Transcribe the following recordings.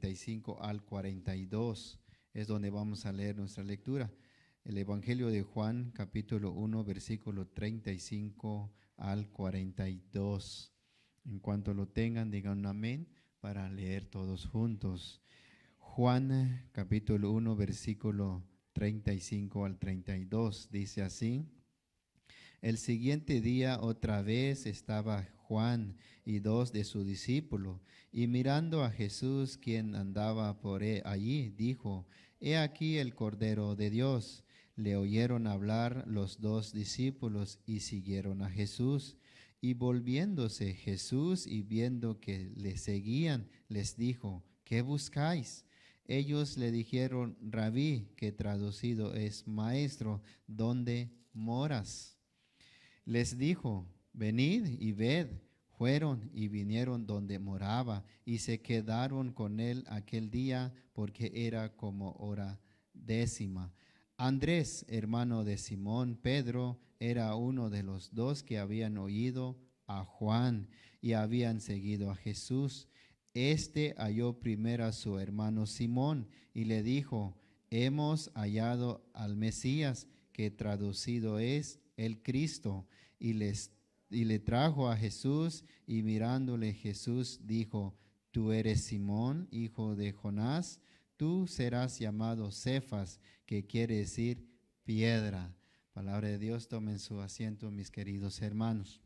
35 al 42. Es donde vamos a leer nuestra lectura. El Evangelio de Juan, capítulo 1, versículo 35 al 42. En cuanto lo tengan, digan un amén para leer todos juntos. Juan, capítulo 1, versículo 35 al 32. Dice así: El siguiente día otra vez estaba Juan y dos de sus discípulos, y mirando a Jesús, quien andaba por allí, dijo: He aquí el Cordero de Dios. Le oyeron hablar los dos discípulos y siguieron a Jesús. Y volviéndose Jesús y viendo que le seguían, les dijo: ¿Qué buscáis? Ellos le dijeron: Rabí, que traducido es maestro, ¿dónde moras? Les dijo: venid y ved. Fueron y vinieron donde moraba y se quedaron con él aquel día, porque era como hora 10. Andrés, hermano de Simón Pedro, era uno de los dos que habían oído a Juan y habían seguido a Jesús. Este halló primero a su hermano Simón y le dijo: hemos hallado al Mesías, que traducido es el Cristo. Y le trajo a Jesús, y mirándole Jesús dijo: tú eres Simón, hijo de Jonás, tú serás llamado Cefas, que quiere decir piedra. Palabra de Dios. Tomen su asiento, mis queridos hermanos.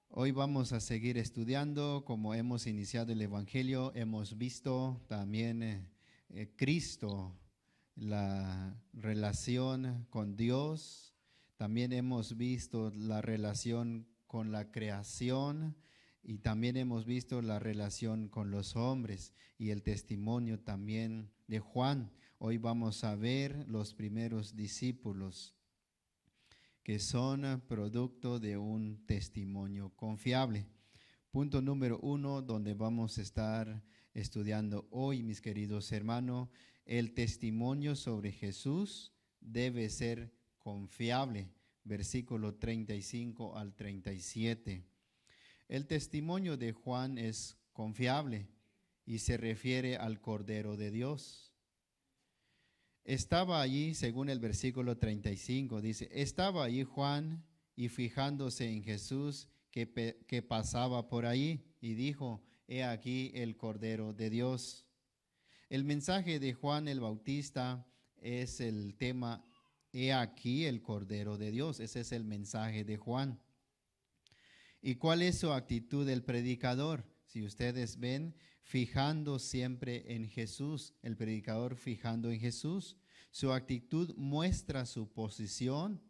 Hoy vamos a seguir estudiando. Como hemos iniciado el Evangelio, hemos visto también Cristo, la relación con Dios. También hemos visto la relación con la creación y también hemos visto la relación con los hombres y el testimonio también de Juan. Hoy vamos a ver los primeros discípulos, que son producto de un testimonio confiable. Punto número 1, donde vamos a estar estudiando hoy, mis queridos hermanos: el testimonio sobre Jesús debe ser confiable. Versículo 35 al 37. El testimonio de Juan es confiable y se refiere al Cordero de Dios. Estaba allí, según el versículo 35, dice: estaba allí Juan, y fijándose en Jesús que pasaba por allí, y dijo: he aquí el Cordero de Dios. El mensaje de Juan el Bautista es el tema: he aquí el Cordero de Dios. Ese es el mensaje de Juan. ¿Y cuál es su actitud del predicador? Si ustedes ven, fijando siempre en Jesús, el predicador fijando en Jesús. Su actitud muestra su posición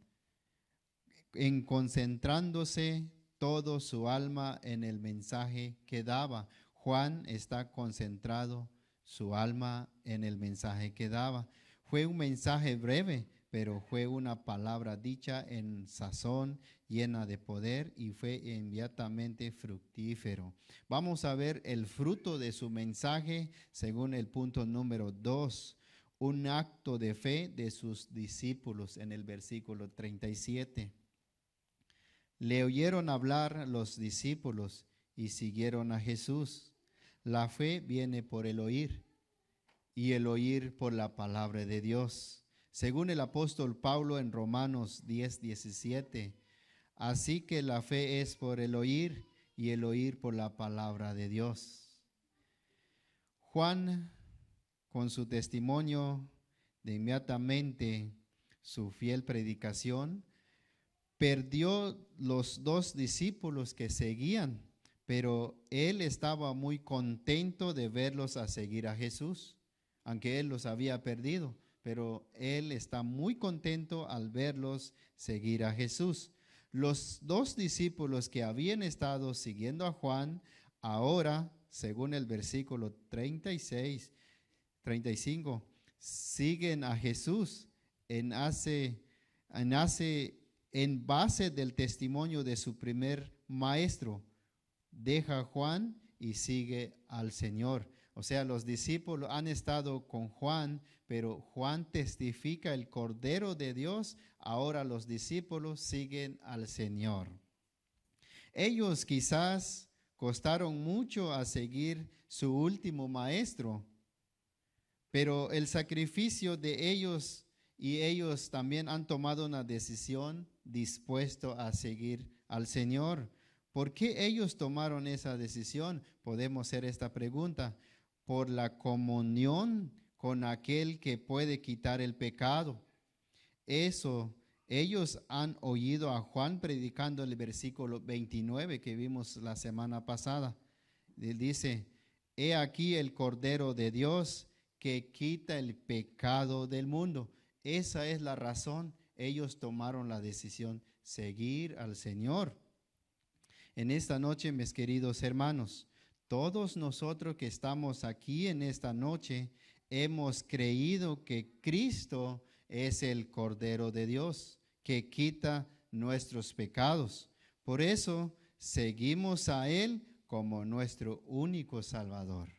en concentrándose todo su alma en el mensaje que daba. Juan está concentrado su alma en el mensaje que daba. Fue un mensaje breve, pero fue una palabra dicha en sazón, llena de poder, y fue inmediatamente fructífero. Vamos a ver el fruto de su mensaje según el punto número 2, un acto de fe de sus discípulos en el versículo 37. Le oyeron hablar los discípulos y siguieron a Jesús. La fe viene por el oír, y el oír por la palabra de Dios. Según el apóstol Pablo en Romanos 10:17, así que la fe es por el oír, y el oír por la palabra de Dios. Juan, con su testimonio de inmediatamente su fiel predicación, perdió los dos discípulos que seguían, pero él estaba muy contento de verlos a seguir a Jesús, aunque él los había perdido, pero él está muy contento al verlos seguir a Jesús. Los dos discípulos que habían estado siguiendo a Juan, ahora, según el versículo 35, siguen a Jesús en base del testimonio de su primer maestro. Deja a Juan y sigue al Señor. O sea, los discípulos han estado con Juan, pero Juan testifica el Cordero de Dios. Ahora los discípulos siguen al Señor. Ellos quizás costaron mucho a seguir su último maestro, pero el sacrificio de ellos y ellos también han tomado una decisión dispuesto a seguir al Señor. ¿Por qué ellos tomaron esa decisión? Podemos hacer esta pregunta. Por la comunión con aquel que puede quitar el pecado. Eso, ellos han oído a Juan predicando el versículo 29 que vimos la semana pasada. Él dice, he aquí el Cordero de Dios que quita el pecado del mundo. Esa es la razón. Ellos tomaron la decisión, seguir al Señor. En esta noche, mis queridos hermanos, todos nosotros que estamos aquí en esta noche, hemos creído que Cristo es el Cordero de Dios, que quita nuestros pecados. Por eso, seguimos a Él como nuestro único Salvador.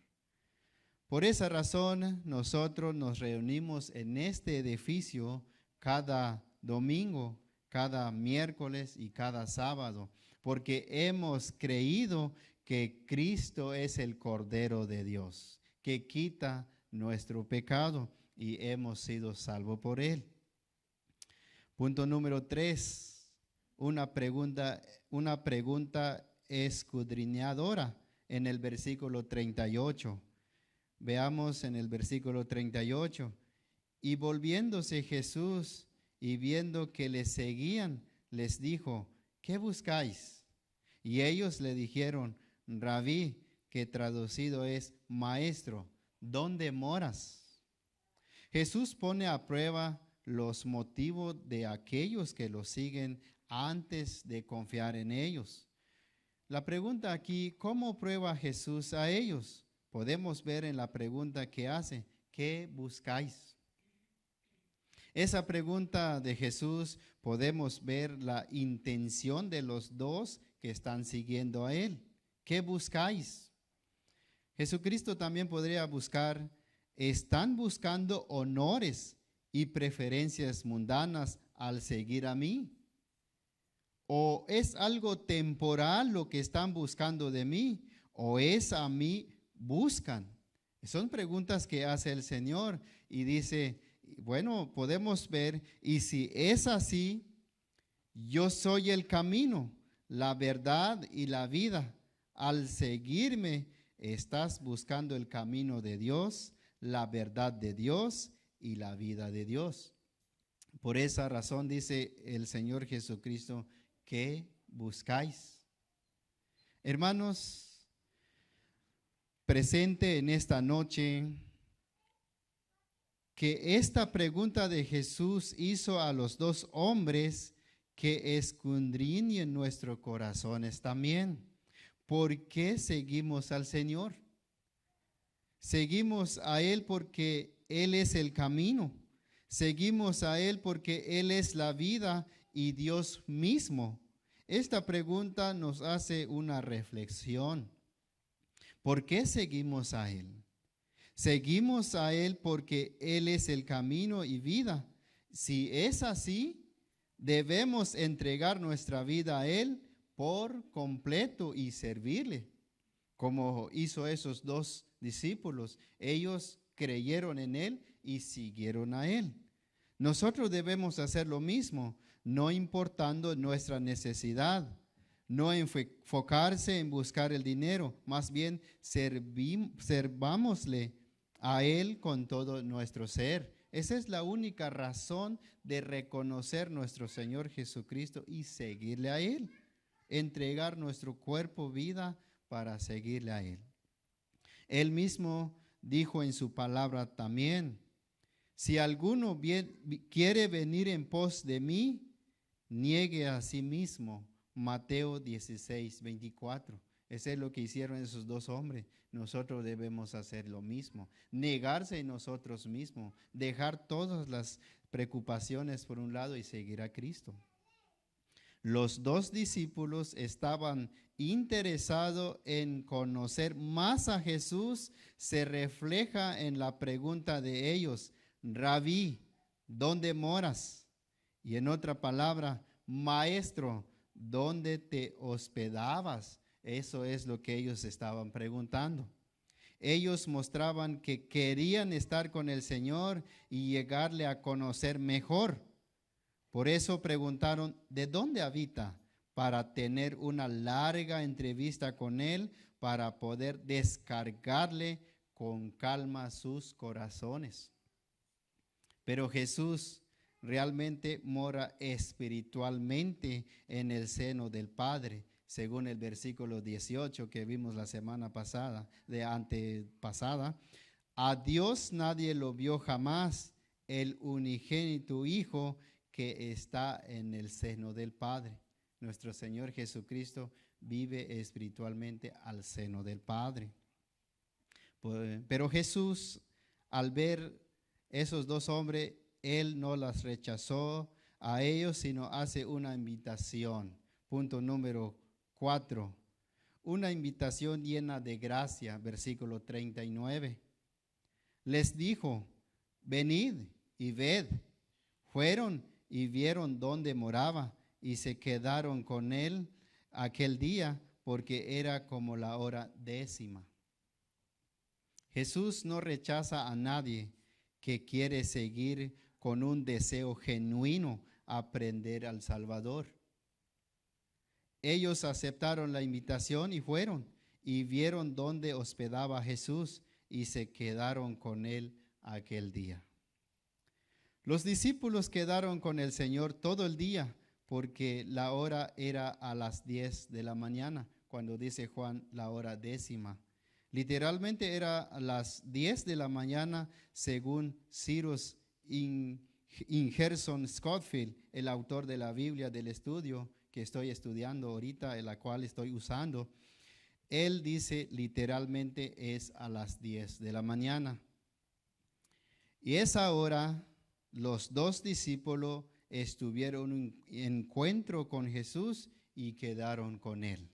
Por esa razón, nosotros nos reunimos en este edificio cada domingo, cada miércoles y cada sábado, porque hemos creído que Cristo es el Cordero de Dios, que quita nuestro pecado y hemos sido salvos por Él. Punto número 3, una pregunta escudriñadora en el versículo 38. Veamos en el versículo 38. Y volviéndose Jesús y viendo que le seguían, les dijo, ¿qué buscáis? Y ellos le dijeron, Rabí, que traducido es maestro, ¿dónde moras? Jesús pone a prueba los motivos de aquellos que lo siguen antes de confiar en ellos. La pregunta aquí, ¿cómo prueba Jesús a ellos? Podemos ver en la pregunta que hace, ¿qué buscáis? Esa pregunta de Jesús podemos ver la intención de los dos que están siguiendo a Él. ¿Qué buscáis? Jesucristo también podría buscar, ¿están buscando honores y preferencias mundanas al seguir a mí? ¿O es algo temporal lo que están buscando de mí? ¿O es a mí buscan? Son preguntas que hace el Señor y dice, bueno, podemos ver, y si es así, yo soy el camino, la verdad y la vida. Al seguirme, estás buscando el camino de Dios, la verdad de Dios y la vida de Dios. Por esa razón dice el Señor Jesucristo, ¿qué buscáis? Hermanos, presente en esta noche, que esta pregunta de Jesús hizo a los dos hombres que escudriñen nuestros corazones también. ¿Por qué seguimos al Señor? Seguimos a Él porque Él es el camino. Seguimos a Él porque Él es la vida y Dios mismo. Esta pregunta nos hace una reflexión. ¿Por qué seguimos a Él? Seguimos a Él porque Él es el camino y vida. Si es así, debemos entregar nuestra vida a Él por completo y servirle, como hizo esos dos discípulos. Ellos creyeron en Él y siguieron a Él. Nosotros debemos hacer lo mismo, no importando nuestra necesidad, no enfocarse en buscar el dinero, más bien servámosle a Él con todo nuestro ser. Esa es la única razón de reconocer nuestro Señor Jesucristo y seguirle a Él. Entregar nuestro cuerpo, vida, para seguirle a Él. Él mismo dijo en su palabra también, si alguno quiere venir en pos de mí, niegue a sí mismo. Mateo 16, 24. Eso es lo que hicieron esos dos hombres. Nosotros debemos hacer lo mismo. Negarse en nosotros mismos. Dejar todas las preocupaciones por un lado y seguir a Cristo. Los dos discípulos estaban interesados en conocer más a Jesús. Se refleja en la pregunta de ellos, Rabí, ¿dónde moras? Y en otra palabra, Maestro, ¿dónde te hospedabas? Eso es lo que ellos estaban preguntando. Ellos mostraban que querían estar con el Señor y llegarle a conocer mejor. Por eso preguntaron, ¿de dónde habita? Para tener una larga entrevista con Él, para poder descargarle con calma sus corazones. Pero Jesús realmente mora espiritualmente en el seno del Padre, según el versículo 18 que vimos la semana pasada, de antepasada. A Dios nadie lo vio jamás, el unigénito Hijo que está en el seno del Padre. Nuestro Señor Jesucristo vive espiritualmente al seno del Padre. Pero Jesús, al ver esos dos hombres, Él no las rechazó a ellos, sino hace una invitación. Punto número 4. Una invitación llena de gracia, versículo 39. Les dijo, venid y ved. Fueron y vieron dónde moraba y se quedaron con él aquel día, porque era como la hora 10. Jesús no rechaza a nadie que quiere seguir con un deseo genuino aprender al Salvador. Ellos aceptaron la invitación y fueron y vieron dónde hospedaba Jesús y se quedaron con él aquel día. Los discípulos quedaron con el Señor todo el día porque la hora era a las 10 de la mañana, cuando dice Juan la hora 10. Literalmente era a las 10 de la mañana según Cyrus Ingerson Scofield, el autor de la Biblia del estudio que estoy estudiando ahorita, en la cual estoy usando. Él dice literalmente es a las 10 de la mañana. Y esa hora los dos discípulos estuvieron en un encuentro con Jesús y quedaron con él.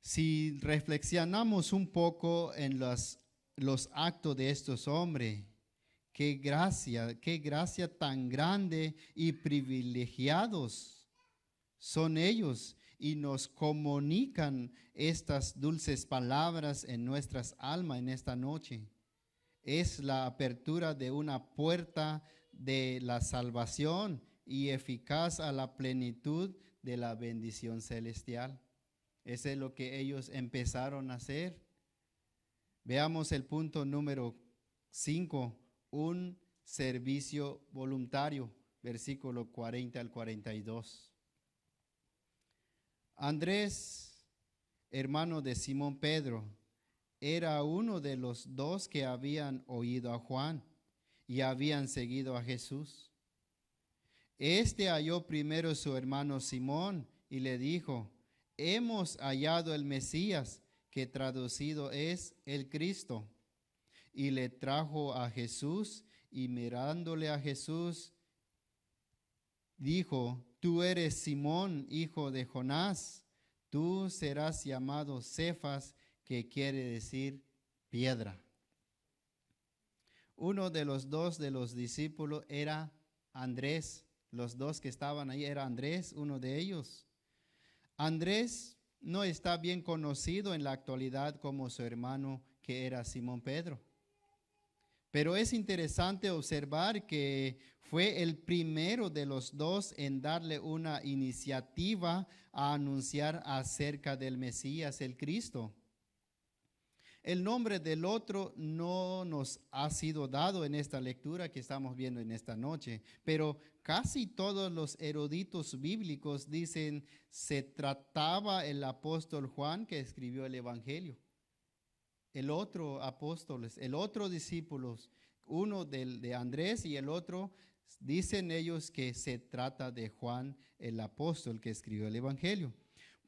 Si reflexionamos un poco en los actos de estos hombres, qué gracia tan grande y privilegiados son ellos y nos comunican estas dulces palabras en nuestras almas en esta noche. Es la apertura de una puerta de la salvación y eficaz a la plenitud de la bendición celestial. Eso es lo que ellos empezaron a hacer. Veamos el punto número 5, un servicio voluntario, versículo 40 al 42. Andrés, hermano de Simón Pedro, era uno de los dos que habían oído a Juan y habían seguido a Jesús. Este halló primero a su hermano Simón y le dijo, hemos hallado el Mesías, que traducido es el Cristo. Y le trajo a Jesús y mirándole a Jesús, dijo, tú eres Simón, hijo de Jonás, tú serás llamado Cefas, que quiere decir piedra. Uno de los dos de los discípulos era Andrés. Los dos que estaban ahí era Andrés, uno de ellos. Andrés no está bien conocido en la actualidad como su hermano que era Simón Pedro. Pero es interesante observar que fue el primero de los dos en darle una iniciativa a anunciar acerca del Mesías, el Cristo. El nombre del otro no nos ha sido dado en esta lectura que estamos viendo en esta noche, pero casi todos los eruditos bíblicos dicen se trataba el apóstol Juan que escribió el Evangelio. El otro apóstol, el otro discípulo, uno de Andrés y el otro, dicen ellos que se trata de Juan el apóstol que escribió el Evangelio.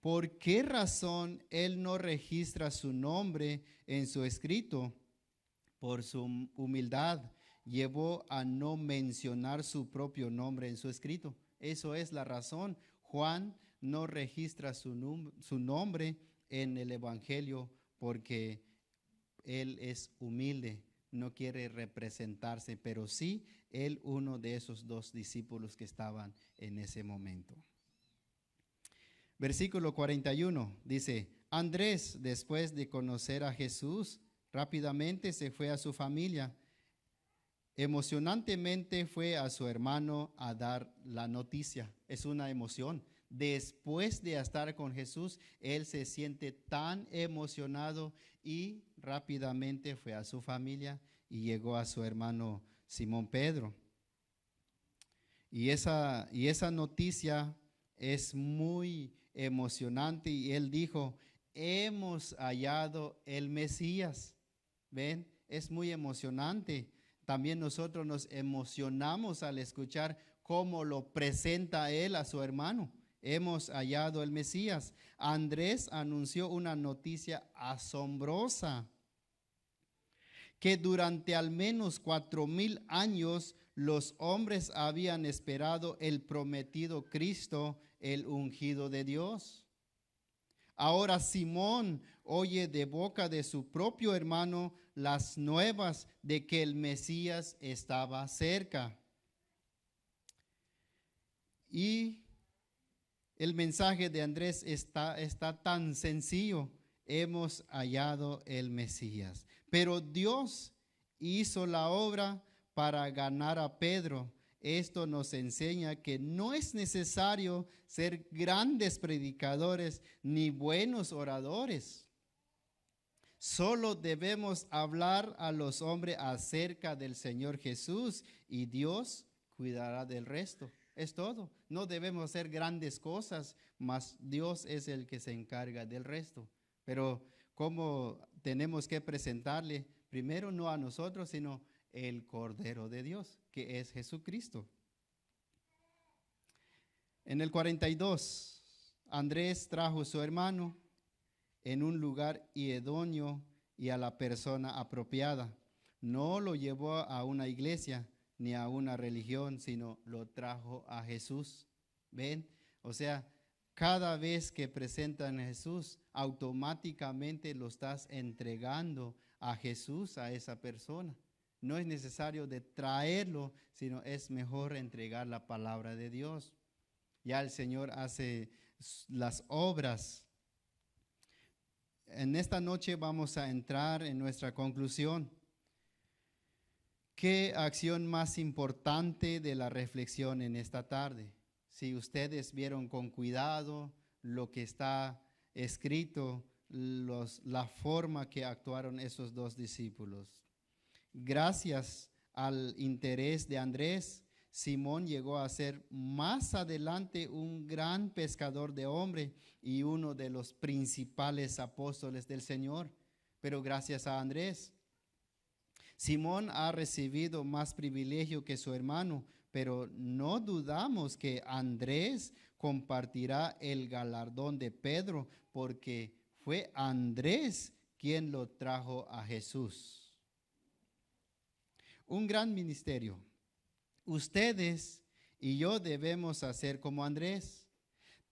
¿Por qué razón él no registra su nombre en su escrito? Por su humildad llevó a no mencionar su propio nombre en su escrito. Eso es la razón. Juan no registra su nombre en el Evangelio porque él es humilde, no quiere representarse, pero sí él uno de esos dos discípulos que estaban en ese momento. Versículo 41 dice, Andrés, después de conocer a Jesús, rápidamente se fue a su familia. Emocionantemente fue a su hermano a dar la noticia. Es una emoción. Después de estar con Jesús, él se siente tan emocionado y rápidamente fue a su familia y llegó a su hermano Simón Pedro. Y esa noticia es muy emocionante y él dijo, hemos hallado el Mesías. ¿Ven? Es muy emocionante. También nosotros nos emocionamos al escuchar cómo lo presenta él a su hermano. Hemos hallado el Mesías. Andrés anunció una noticia asombrosa, que durante al menos 4,000 años los hombres habían esperado el prometido Cristo, el ungido de Dios. Ahora Simón oye de boca de su propio hermano las nuevas de que el Mesías estaba cerca. Y el mensaje de Andrés está tan sencillo. Hemos hallado el Mesías. Pero Dios hizo la obra para ganar a Pedro. Esto nos enseña que no es necesario ser grandes predicadores ni buenos oradores. Solo debemos hablar a los hombres acerca del Señor Jesús y Dios cuidará del resto. Es todo. No debemos hacer grandes cosas, mas Dios es el que se encarga del resto. Pero ¿cómo tenemos que presentarle? Primero no a nosotros, sino el Cordero de Dios, que es Jesucristo. En el 42, Andrés trajo a su hermano en un lugar idóneo y a la persona apropiada. No lo llevó a una iglesia ni a una religión, sino lo trajo a Jesús. ¿Ven? O sea, cada vez que presentan a Jesús, automáticamente lo estás entregando a Jesús, a esa persona. No es necesario de traerlo, sino es mejor entregar la palabra de Dios. Ya el Señor hace las obras. En esta noche vamos a entrar en nuestra conclusión. ¿Qué acción más importante de la reflexión en esta tarde? Si ustedes vieron con cuidado lo que está escrito, la forma que actuaron esos dos discípulos. Gracias al interés de Andrés, Simón llegó a ser más adelante un gran pescador de hombres y uno de los principales apóstoles del Señor. Pero gracias a Andrés, Simón ha recibido más privilegio que su hermano, pero no dudamos que Andrés compartirá el galardón de Pedro, porque fue Andrés quien lo trajo a Jesús. Un gran ministerio. Ustedes y yo debemos hacer como Andrés,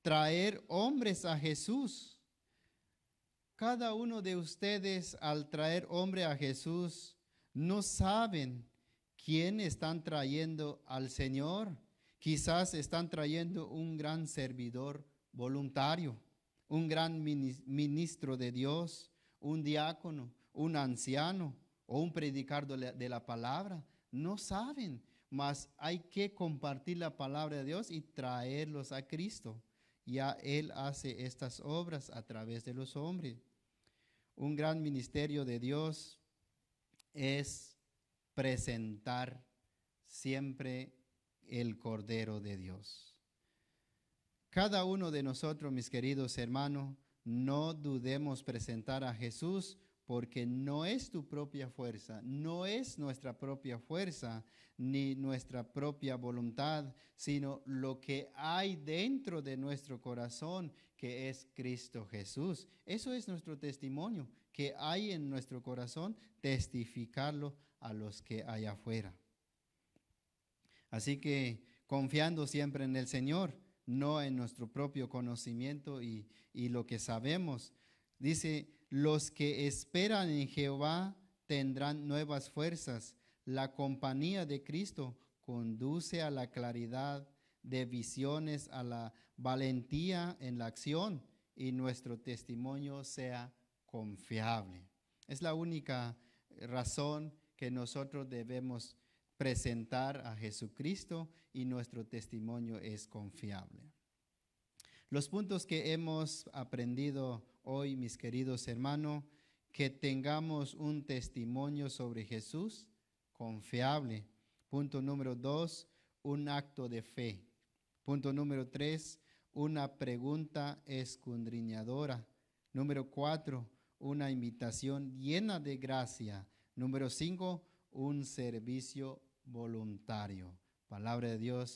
traer hombres a Jesús. Cada uno de ustedes, al traer hombre a Jesús, no saben quién están trayendo al Señor. Quizás están trayendo un gran servidor voluntario, un gran ministro de Dios, un diácono, un anciano o un predicador de la palabra. No saben, mas hay que compartir la palabra de Dios y traerlos a Cristo. Ya Él hace estas obras a través de los hombres. Un gran ministerio de Dios es presentar siempre el Cordero de Dios. Cada uno de nosotros, mis queridos hermanos, no dudemos presentar a Jesús, porque no es tu propia fuerza, no es nuestra propia fuerza, ni nuestra propia voluntad, sino lo que hay dentro de nuestro corazón, que es Cristo Jesús. Eso es nuestro testimonio, que hay en nuestro corazón, testificarlo a los que hay afuera. Así que confiando siempre en el Señor, no en nuestro propio conocimiento y lo que sabemos. Dice, los que esperan en Jehová tendrán nuevas fuerzas. La compañía de Cristo conduce a la claridad de visiones a la valentía en la acción y nuestro testimonio sea confiable. Es la única razón que nosotros debemos presentar a Jesucristo y nuestro testimonio es confiable. Los puntos que hemos aprendido hoy, mis queridos hermanos, que tengamos un testimonio sobre Jesús confiable. Punto número 2, un acto de fe. Punto número 3, una pregunta escudriñadora. Número 4, una invitación llena de gracia. Número 5, un servicio voluntario. Palabra de Dios,